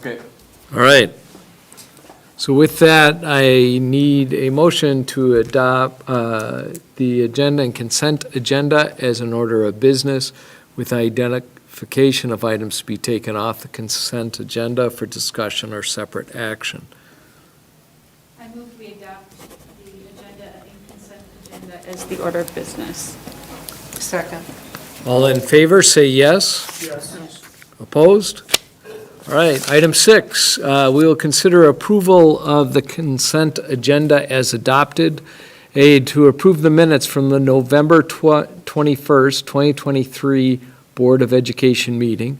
Okay. All right. So with that, I need a motion to adopt the agenda and consent agenda as an order of business with identification of items to be taken off the consent agenda for discussion or separate action. I move we adopt the agenda and consent agenda as the order of business. Second. All in favor, say yes. Yes. Opposed? All right, item 6, we will consider approval of the consent agenda as adopted. A, to approve the minutes from the November 21st, 2023 Board of Education meeting.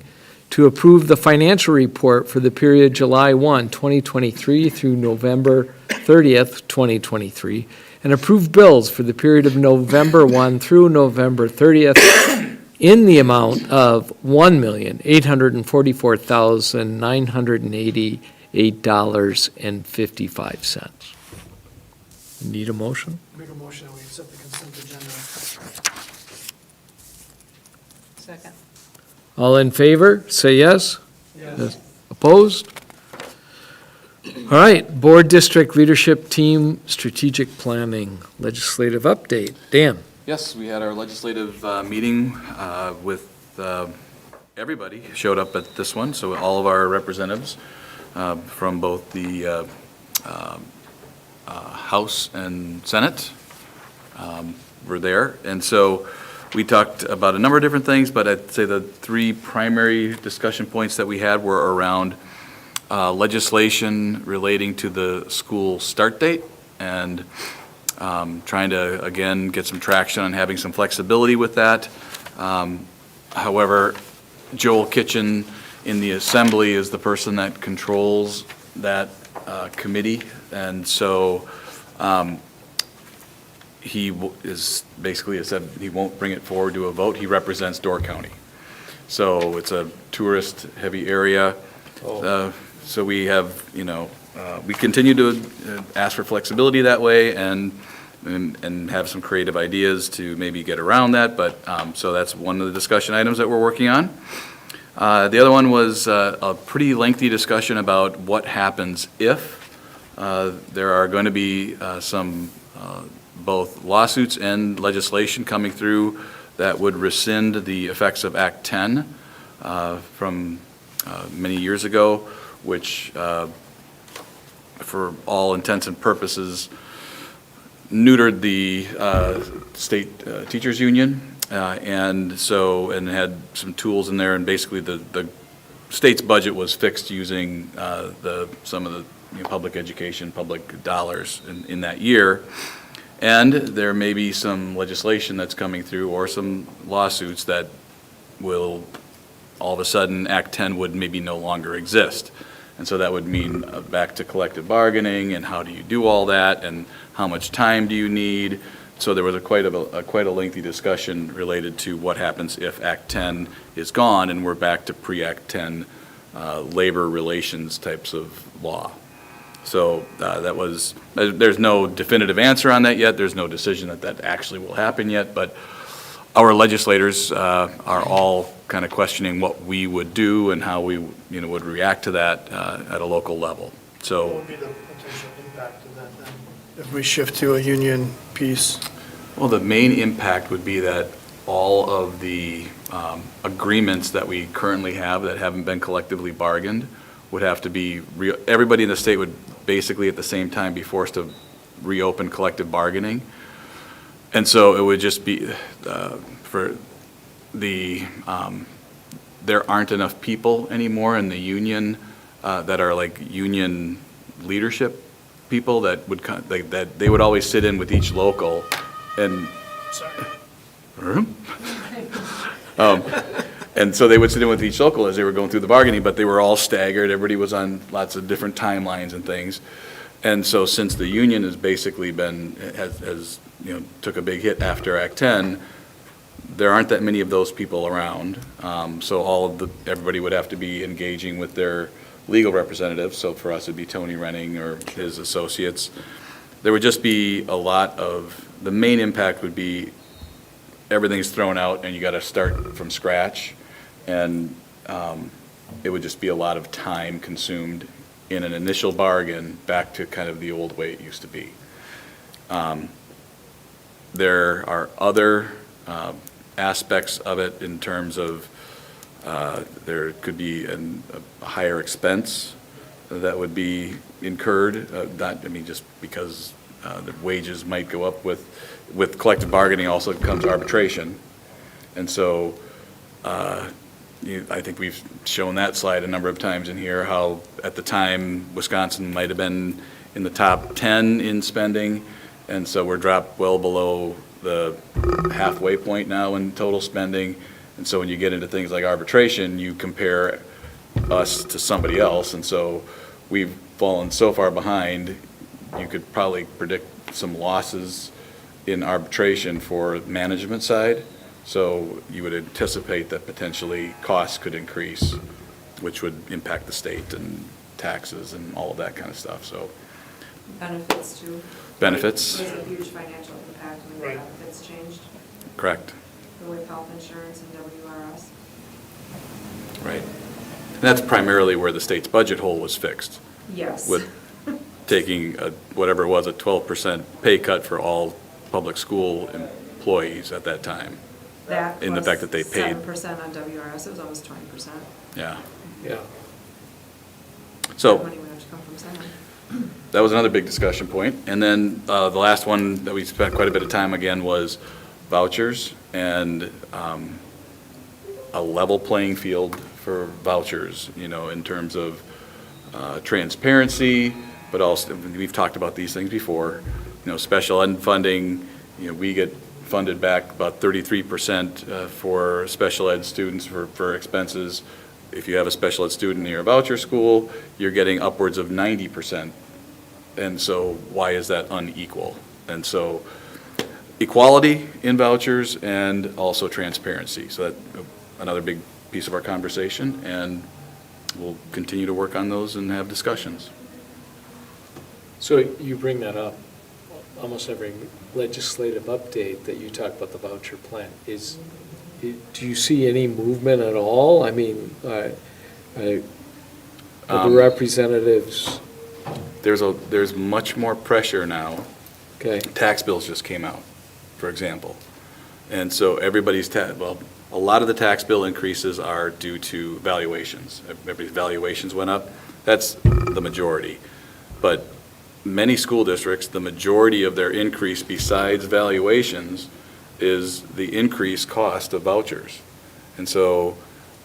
To approve the financial report for the period July 1, 2023 through November 30th, 2023. And approve bills for the period of November 1 through November 30th in the amount of $1,844,988.55. Need a motion? Make a motion that we accept the consent agenda. Second. All in favor, say yes. Yes. Opposed? All right, Board District Leadership Team Strategic Planning Legislative Update. Dan? Yes, we had our legislative meeting with everybody showed up at this one, so all of our representatives from both the House and Senate were there. And so we talked about a number of different things, but I'd say the three primary discussion points that we had were around legislation relating to the school start date and trying to, again, get some traction on having some flexibility with that. However, Joel Kitchen in the Assembly is the person that controls that committee, and so he is basically said he won't bring it forward to a vote. He represents Door County. So it's a tourist-heavy area. So we have, we continue to ask for flexibility that way and have some creative ideas to maybe get around that, but, so that's one of the discussion items that we're working on. The other one was a pretty lengthy discussion about what happens if there are going to be some both lawsuits and legislation coming through that would rescind the effects of Act 10 from many years ago, which for all intents and purposes neutered the state teachers union, and had some tools in there, and basically the state's budget was fixed using some of the public education, public dollars in that year. And there may be some legislation that's coming through or some lawsuits that will, all of a sudden, Act 10 would maybe no longer exist. And so that would mean back to collective bargaining, and how do you do all that, and how much time do you need? So there was quite a lengthy discussion related to what happens if Act 10 is gone and we're back to pre-Act 10 labor relations types of law. So there's no definitive answer on that yet. There's no decision that actually will happen yet, but our legislators are all kind of questioning what we would do and how we would react to that at a local level. So What would be the potential impact of that then, if we shift to a union piece? Well, the main impact would be that all of the agreements that we currently have that haven't been collectively bargained would have to be, everybody in the state would basically at the same time be forced to reopen collective bargaining. And so it would just be for the, there aren't enough people anymore in the union that are like union leadership people that would, that they would always sit in with each local and. Sorry. And so they would sit in with each local as they were going through the bargaining, but they were all staggered. Everybody was on lots of different timelines and things. And so since the union has basically been, has took a big hit after Act 10, there aren't that many of those people around. So everybody would have to be engaging with their legal representatives. So for us, it'd be Tony Renning or his associates. There would just be a lot of, the main impact would be everything's thrown out and you got to start from scratch. And it would just be a lot of time consumed in an initial bargain back to kind of the old way it used to be. There are other aspects of it in terms of there could be a higher expense that would be incurred, just because the wages might go up with collective bargaining also comes arbitration. And so I think we've shown that slide a number of times in here, how at the time Wisconsin might have been in the top 10 in spending, and so we're dropped well below the halfway point now in total spending. And so when you get into things like arbitration, you compare us to somebody else, and so we've fallen so far behind, you could probably predict some losses in arbitration for management side. So you would anticipate that potentially costs could increase, which would impact the state and taxes and all of that kind of stuff, so. Benefits too. Benefits, There's a huge financial impact when the Right. benefits changed, correct, with health insurance and WRS. right. And that's primarily where the state's budget hole was fixed, Yes. with taking whatever it was, a 12% pay cut for all public school employees at that time. That in the fact that they paid- 7% on WRS, it was almost 20%. Yeah. Yeah. So That money would have to come from somewhere. that was another big discussion point. And then the last one that we spent quite a bit of time again was vouchers and a level playing field for vouchers, in terms of transparency, but also, we've talked about these things before, special ed funding, we get funded back about 33% for special ed students for expenses. If you have a special ed student in your voucher school, you're getting upwards of 90%. And so why is that unequal? And so equality in vouchers and also transparency. So that's another big piece of our conversation, and we'll continue to work on those and have discussions. So you bring that up, almost every legislative update that you talk about the voucher plan. Do you see any movement at all? I mean, are the representatives, There's much more pressure now. okay, Tax bills just came out, for example. And so everybody's, a lot of the tax bill increases are due to valuations. Everybody's valuations went up. That's the majority. But many school districts, the majority of their increase besides valuations is the increased cost of vouchers. And so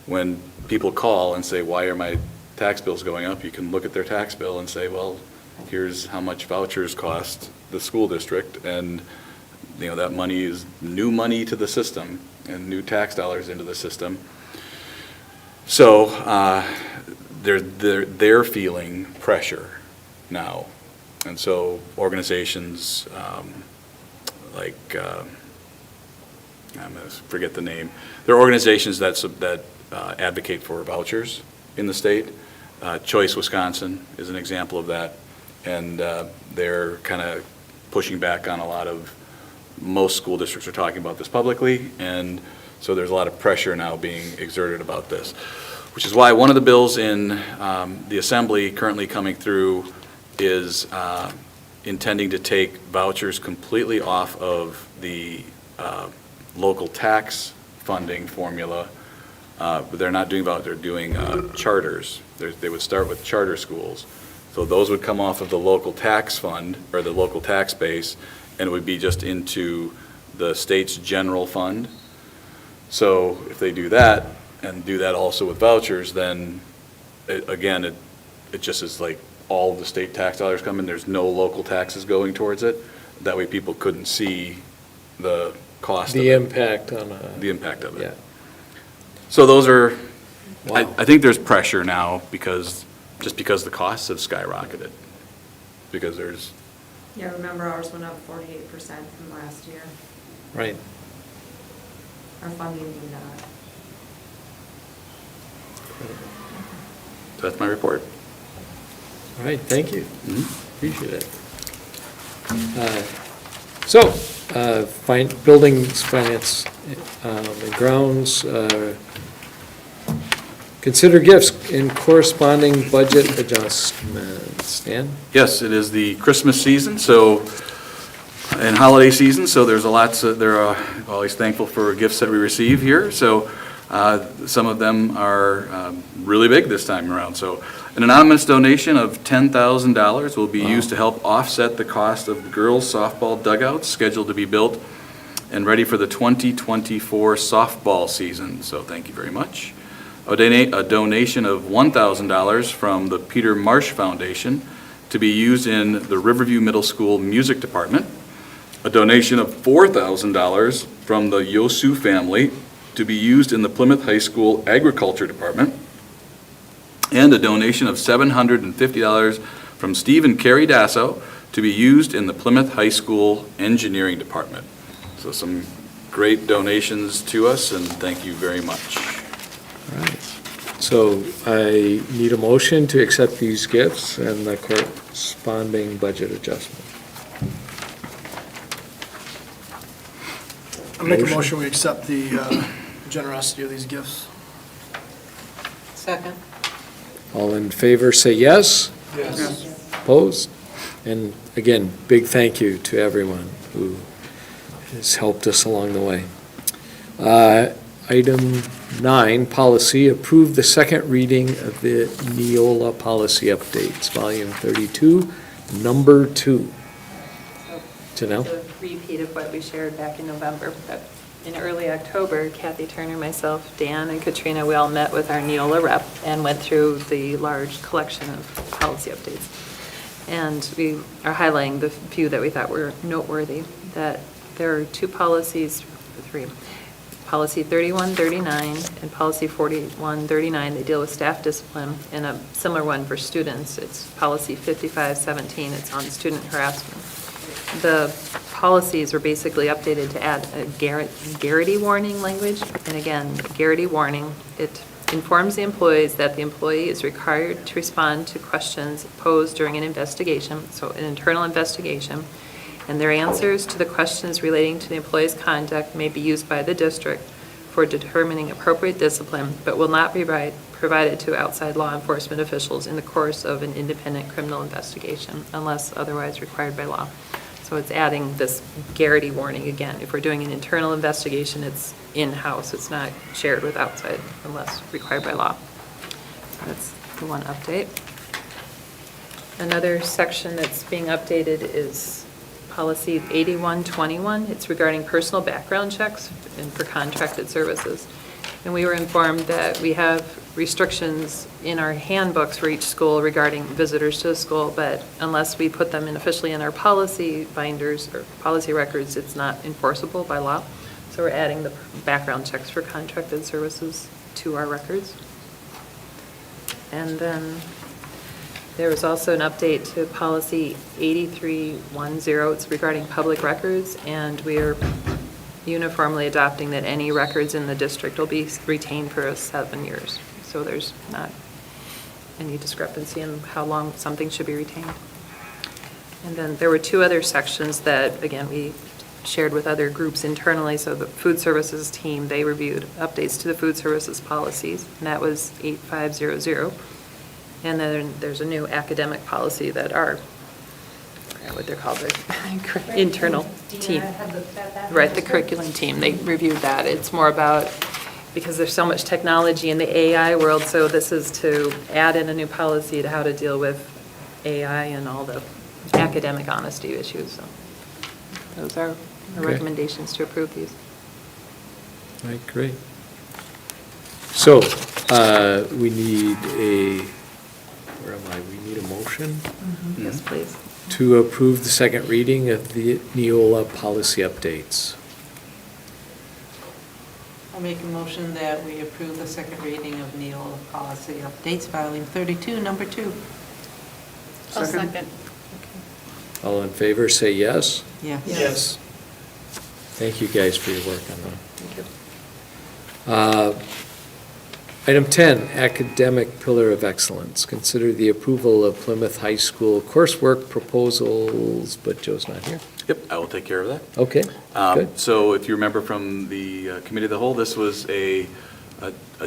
when people call and say, why are my tax bills going up? You can look at their tax bill and say, well, here's how much vouchers cost the school district, and that money is new money to the system and new tax dollars into the system. So they're feeling pressure now. And so organizations like, I'm going to forget the name, there are organizations that advocate for vouchers in the state. Choice Wisconsin is an example of that. And they're kind of pushing back on a lot of, most school districts are talking about this publicly, and so there's a lot of pressure now being exerted about this, which is why one of the bills in the Assembly currently coming through is intending to take vouchers completely off of the local tax funding formula. But they're not doing vouchers, they're doing charters. They would start with charter schools. So those would come off of the local tax fund, or the local tax base, and it would be just into the state's general fund. So if they do that, and do that also with vouchers, then, it just is like all of the state tax dollars come in, there's no local taxes going towards it. That way people couldn't see the cost of the it, impact on, the impact of it. yeah. So those are, Wow. I think there's pressure now because the costs have skyrocketed. Because there's, Yeah, remember ours went up 48% from last year. Right. Our funding did not. that's my report. All right, thank you. Mhm. Appreciate it. So, buildings, finance, and grounds, Consider gifts and corresponding budget adjustments. Dan? Yes, it is the Christmas season, so, and holiday season, so there's always thankful for gifts that we receive here. So some of them are really big this time around. So an anonymous donation of $10,000 will be used to help offset the cost of the girls' softball dugouts scheduled to be built and ready for the 2024 softball season. So thank you very much. A donation of $1,000 from the Peter Marsh Foundation to be used in the Riverview Middle School Music Department. A donation of $4,000 from the Yosu family to be used in the Plymouth High School Agriculture Department. And a donation of $750 from Steve and Carrie Dasso to be used in the Plymouth High School Engineering Department. So some great donations to us, and thank you very much. All right. So I need a motion to accept these gifts and the corresponding budget adjustment. I'll make a motion, we accept the generosity of these gifts. Second. All in favor, say yes. Yes. Opposed? And again, big thank you to everyone who has helped us along the way. Item 9, policy, approve the second reading of the Neola policy updates, volume 32, number 2. Janelle? A repeat of what we shared back in November. But in early October, Kathy Turner, myself, Dan, and Katrina, we all met with our Neola rep and went through the large collection of policy updates. And we are highlighting the few that we thought were noteworthy, that there are 2 policies, 3. Policy 3139 and Policy 4139, they deal with staff discipline, and a similar one for students. It's Policy 5517, it's on student harassment. The policies were basically updated to add a garrity warning language. And again, garrity warning, it informs the employees that the employee is required to respond to questions posed during an investigation, so an internal investigation, and their answers to the questions relating to the employee's conduct may be used by the district for determining appropriate discipline, but will not be provided to outside law enforcement officials in the course of an independent criminal investigation unless otherwise required by law. So it's adding this garrity warning again. If we're doing an internal investigation, it's in-house. It's not shared with outside unless required by law. That's the one update. Another section that's being updated is Policy 8121. It's regarding personal background checks and for contracted services. And we were informed that we have restrictions in our handbooks for each school regarding visitors to the school, but unless we put them in officially in our policy binders or policy records, it's not enforceable by law. So we're adding the background checks for contracted services to our records. And then there was also an update to Policy 8310. It's regarding public records, and we are uniformly adopting that any records in the district will be retained for 7 years. So there's not any discrepancy in how long something should be retained. And then there were 2 other sections that, again, we shared with other groups internally. So the food services team, they reviewed updates to the food services policies, and that was 8500. And then there's a new academic policy that our, I forgot what they're called, the internal team. Right, the curriculum team, they reviewed that. It's more about, because there's so much technology in the AI world, so this is to add in a new policy to how to deal with AI and all the academic honesty issues. So those are the Okay. recommendations to approve these. All right, great. So, we need where am I? We need a motion Yes, please. to approve the second reading of the Neola policy updates. I'll make a motion that we approve the second reading of Neola policy updates, volume 32, number 2. I'll second. All in favor, say yes. Yes. Yes. Thank you guys for your work on that. Thank you. Item 10, academic pillar of excellence. Consider the approval of Plymouth High School coursework proposals, but Joe's not here. Yep, I will take care of that. Okay, good. So if you remember from the Committee of the Whole, this was a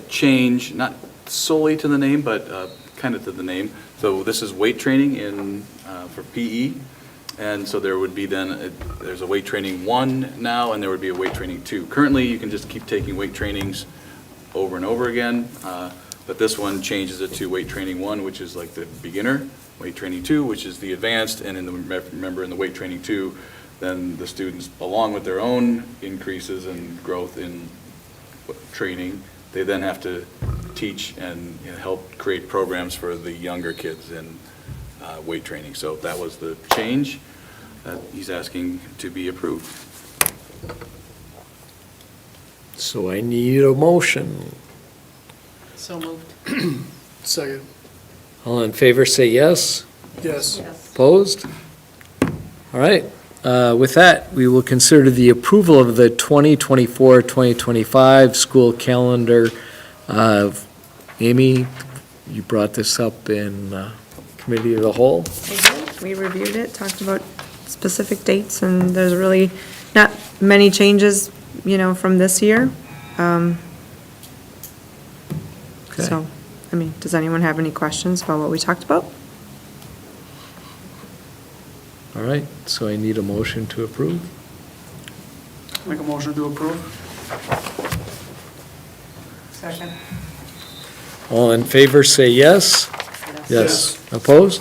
change, not solely to the name, but kind of to the name. So this is weight training for PE. And so there would be then, there's a weight training 1 now, and there would be a weight training 2. Currently, you can just keep taking weight trainings over and over again, but this one changes it to weight training 1, which is like the beginner, weight training 2, which is the advanced, and remember in the weight training 2, then the students, along with their own increases and growth in training, they then have to teach and help create programs for the younger kids in weight training. So that was the change that he's asking to be approved. So I need a motion. So moved. Second. All in favor, say yes. Yes. Opposed? All right. With that, we will consider the approval of the 2024-2025 school calendar. Amy, you brought this up in committee of the whole. We reviewed it, talked about specific dates, and there's really not many changes, from this year. Okay. So, does anyone have any questions about what we talked about? All right, so I need a motion to approve. Make a motion to approve? Second. All in favor, say yes. Yes. Opposed?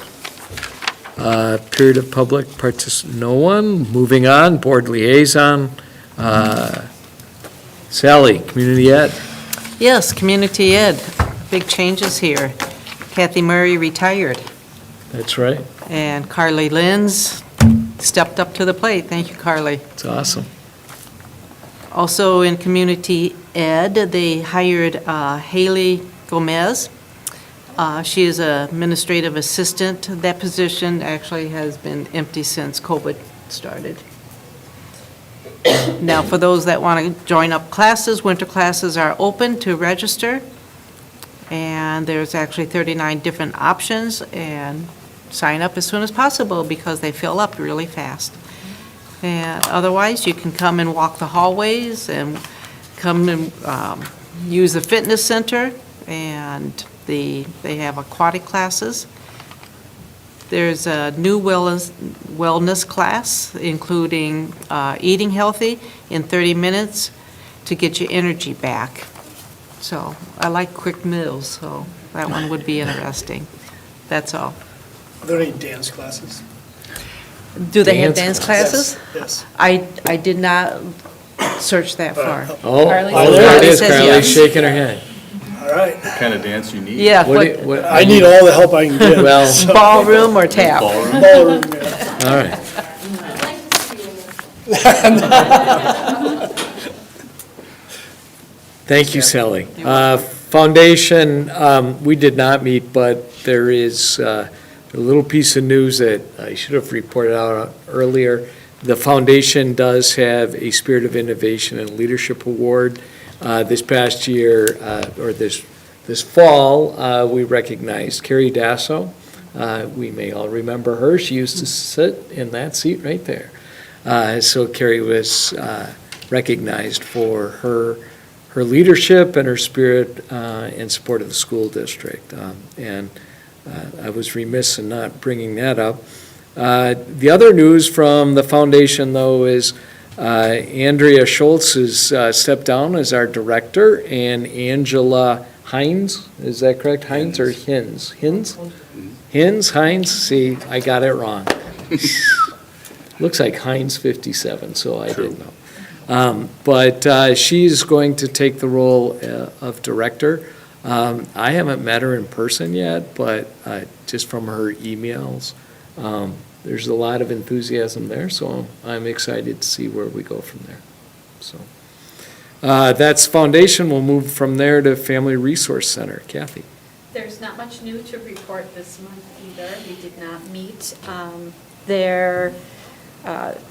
Period of public no one. Moving on, board liaison. Sally, community ed. Yes, community ed, big changes here. Kathy Murray retired, That's right. and Carly Lenz stepped up to the plate. Thank you, Carly. It's awesome. Also in community ed, they hired Haley Gomez. She is an administrative assistant. That position actually has been empty since COVID started. Now, for those that want to join up classes, winter classes are open to register. And there's actually 39 different options, and sign up as soon as possible because they fill up really fast. And otherwise, you can come and walk the hallways and come and use the fitness center, and they have aquatic classes. There's a new wellness class, including eating healthy in 30 minutes to get your energy back. So I like quick meals, so that one would be interesting. That's all. Are there any dance classes? Do they have Dance dance classes? Yes. I did not search that far. Oh, Carly? there it is. Says Carly's yes. shaking her head. All right. What kind of dance you need? Yeah, What? I need all the help I can get. Well- so- ballroom or tap? Ballroom? Ballroom, yeah. All right. Thank you, Sally. Foundation, we did not meet, but there is a little piece of news that I should have reported out earlier. The foundation does have a Spirit of Innovation and Leadership Award. This past year, or this fall, we recognized Carrie Dasso. We may all remember her. She used to sit in that seat right there. So Carrie was recognized for her leadership and her spirit in support of the school district. And I was remiss in not bringing that up. The other news from the foundation, though, is Andrea Schultz has stepped down as our director, and Angela Hines, is that correct? Hines or Hins? Hins? Hines? See, I got it wrong. Looks like Hines 57, so I didn't know. But she's going to take the role of director. I haven't met her in person yet, but just from her emails, there's a lot of enthusiasm there, so I'm excited to see where we go from there. So that's foundation. We'll move from there to Family Resource Center. Kathy. There's not much new to report this month either. We did not meet. Their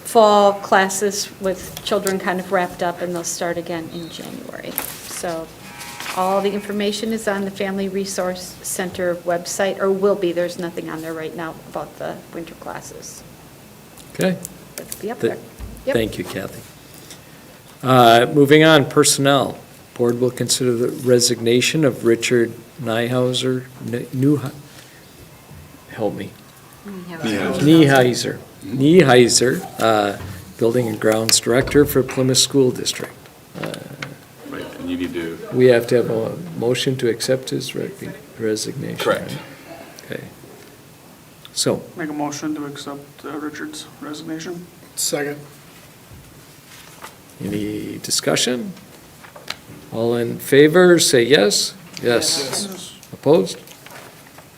fall classes with children kind of wrapped up, and they'll start again in January. So all the information is on the Family Resource Center website, or will be. There's nothing on there right now about the winter classes. Okay. It'll be up there. Yep. Thank you, Kathy. Moving on, personnel. Board will consider the resignation of Richard Nyhauser, help me. Nieheiser, Building and Grounds Director for Plymouth School District. Right, and you need to, We have to have a motion to accept his resignation. correct. right? Okay. So, Make a motion to accept Richard's resignation. Second. any discussion? All in favor, say yes. Yes. Opposed?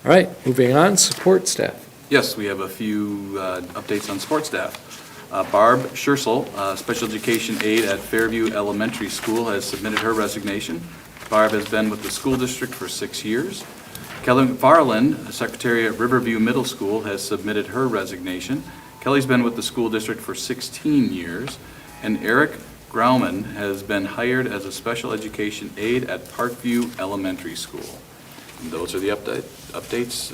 All right, moving on, support staff. Yes, we have a few updates on support staff. Barb Schursel, special education aide at Fairview Elementary School, has submitted her resignation. Barb has been with the school district for 6 years. Kelly McFarland, secretary at Riverview Middle School, has submitted her resignation. Kelly's been with the school district for 16 years. And Eric Grauman has been hired as a special education aide at Parkview Elementary School. And those are the updates.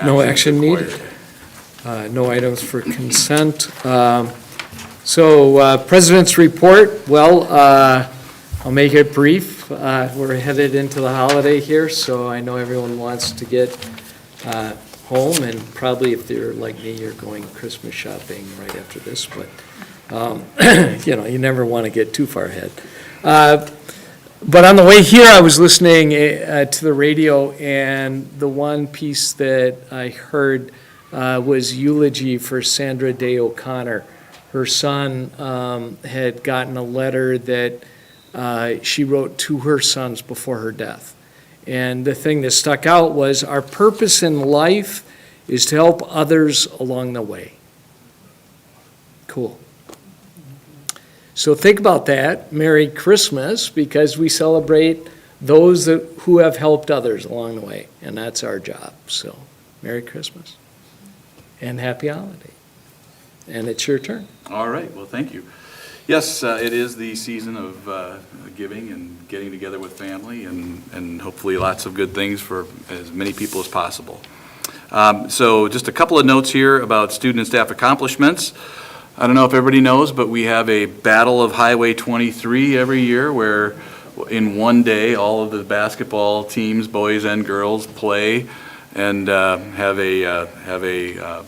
No action needed. required. No items for consent. So, President's report, well, I'll make it brief. We're headed into the holiday here, so I know everyone wants to get home, and probably if they're like me, you're going Christmas shopping right after this, but, you never want to get too far ahead. But on the way here, I was listening to the radio, and the one piece that I heard was eulogy for Sandra Day O'Connor. Her son had gotten a letter that she wrote to her sons before her death. And the thing that stuck out was, our purpose in life is to help others along the way. Cool. So think about that. Merry Christmas, because we celebrate those who have helped others along the way, and that's our job. So, Merry Christmas and Happy Holiday. And it's your turn. All right, well, thank you. Yes, it is the season of giving and getting together with family, and hopefully lots of good things for as many people as possible. So just a couple of notes here about student and staff accomplishments. I don't know if everybody knows, but we have a Battle of Highway 23 every year, where in one day, all of the basketball teams, boys and girls, play and have a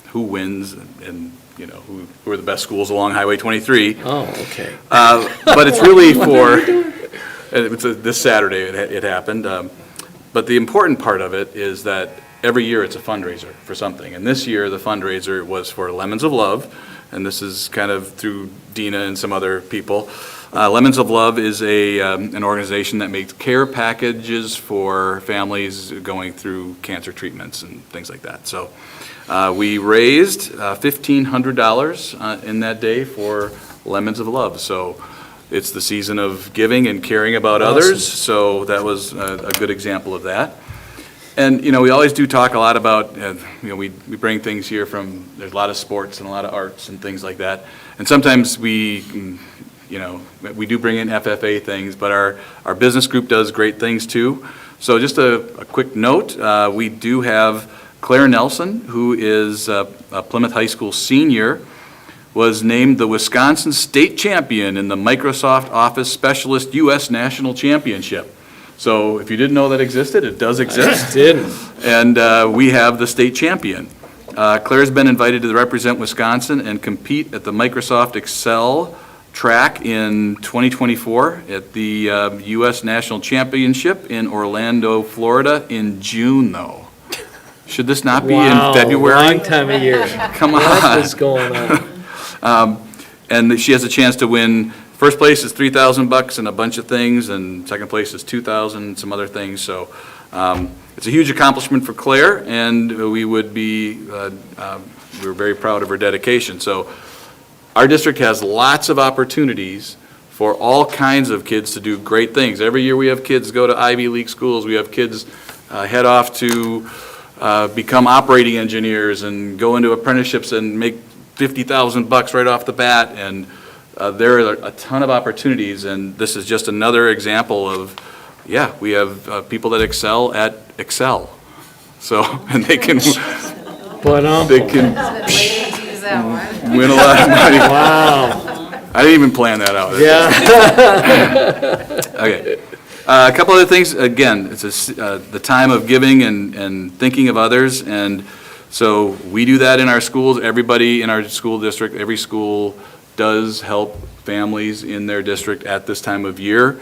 who wins and who are the best schools along Highway 23. Oh, okay. But it's really for, it's this Saturday it happened. But the important part of it is that every year it's a fundraiser for something. And this year, the fundraiser was for Lemons of Love, and this is kind of through Dina and some other people. Lemons of Love is an organization that makes care packages for families going through cancer treatments and things like that. So we raised $1,500 in that day for Lemons of Love. So it's the season of giving and caring about others, so that was a good example of that. And, we always do talk a lot about, we bring things here from, there's a lot of sports and a lot of arts and things like that. And sometimes we do bring in FFA things, but our business group does great things too. So just a quick note, we do have Claire Nelson, who is a Plymouth High School senior, was named the Wisconsin State Champion in the Microsoft Office Specialist U.S. National Championship. So if you didn't know that existed, it does exist. I didn't. And we have the state champion. Claire's been invited to represent Wisconsin and compete at the Microsoft Excel track in 2024 at the U.S. National Championship in Orlando, Florida in June, though. Should this not be in February? Wrong time of year. Come on. What is going on? And she has a chance to win. First place is $3,000 and a bunch of things, and second place is $2,000 and some other things. So it's a huge accomplishment for Claire, and we're very proud of her dedication. So our district has lots of opportunities for all kinds of kids to do great things. Every year we have kids go to Ivy League schools. We have kids head off to become operating engineers and go into apprenticeships and make $50,000 right off the bat. And there are a ton of opportunities, and this is just another example of, we have people that excel at Excel. So, and they can But win a lot of money. wow. I didn't even plan that out. Okay. A couple other things, again, the time of giving and thinking of others, and so we do that in our schools. Everybody in our school district, every school does help families in their district at this time of year,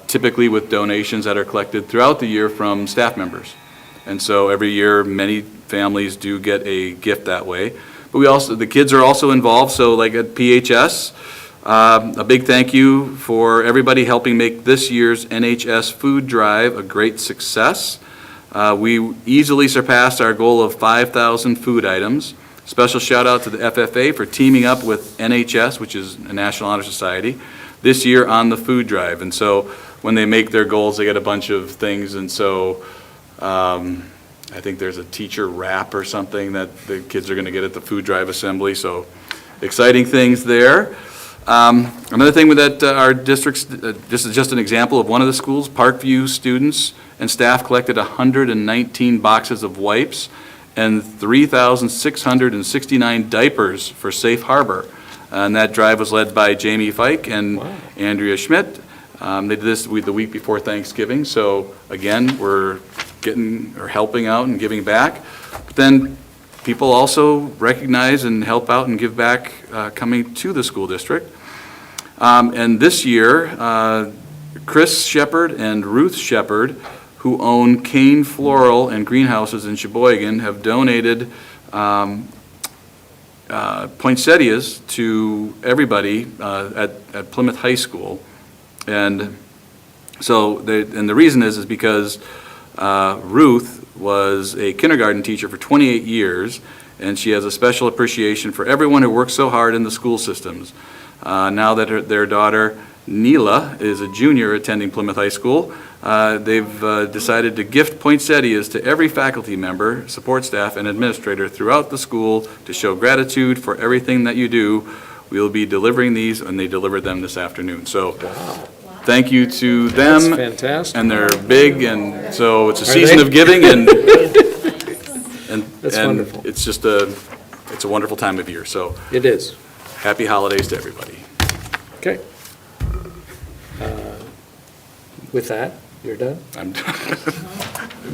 typically with donations that are collected throughout the year from staff members. And so every year, many families do get a gift that way. But the kids are also involved, so like at PHS, a big thank you for everybody helping make this year's NHS food drive a great success. We easily surpassed our goal of 5,000 food items. Special shout out to the FFA for teaming up with NHS, which is a National Honor Society, this year on the food drive. And so when they make their goals, they get a bunch of things. And so I think there's a teacher wrap or something that the kids are going to get at the food drive assembly. So exciting things there. Another thing with that, our districts, this is just an example of one of the schools, Parkview students and staff collected 119 boxes of wipes and 3,669 diapers for Safe Harbor. And that drive was led by Jamie Fike and Andrea Schmidt. They did this the week before Thanksgiving, so again, we're helping out and giving back. But then people also recognize and help out and give back coming to the school district. And this year, Chris Shepard and Ruth Shepard, who own Kane Floral and Greenhouses in Sheboygan, have donated poinsettias to everybody at Plymouth High School. And so, the reason is because Ruth was a kindergarten teacher for 28 years, and she has a special appreciation for everyone who works so hard in the school systems. Now that their daughter, Neela, is a junior attending Plymouth High School, they've decided to gift poinsettias to every faculty member, support staff, and administrator throughout the school to show gratitude for everything that you do. We'll be delivering these, and they delivered them this afternoon. So thank you to them. That's fantastic. And they're big, and so it's a Are season they? of giving, and That's and wonderful. it's just it's a wonderful time of year. So It is. happy holidays to everybody. Okay. With that, you're done? I'm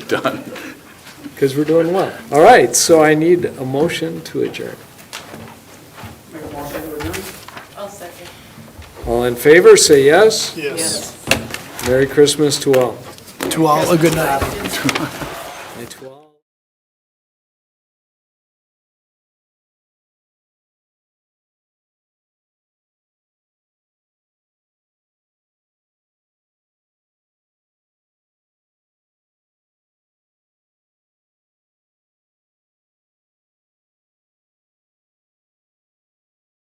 done. Because we're doing well. All right, so I need a motion to adjourn. I'll second. All in favor, say yes. Yes. Merry Christmas to all. To all, a good night.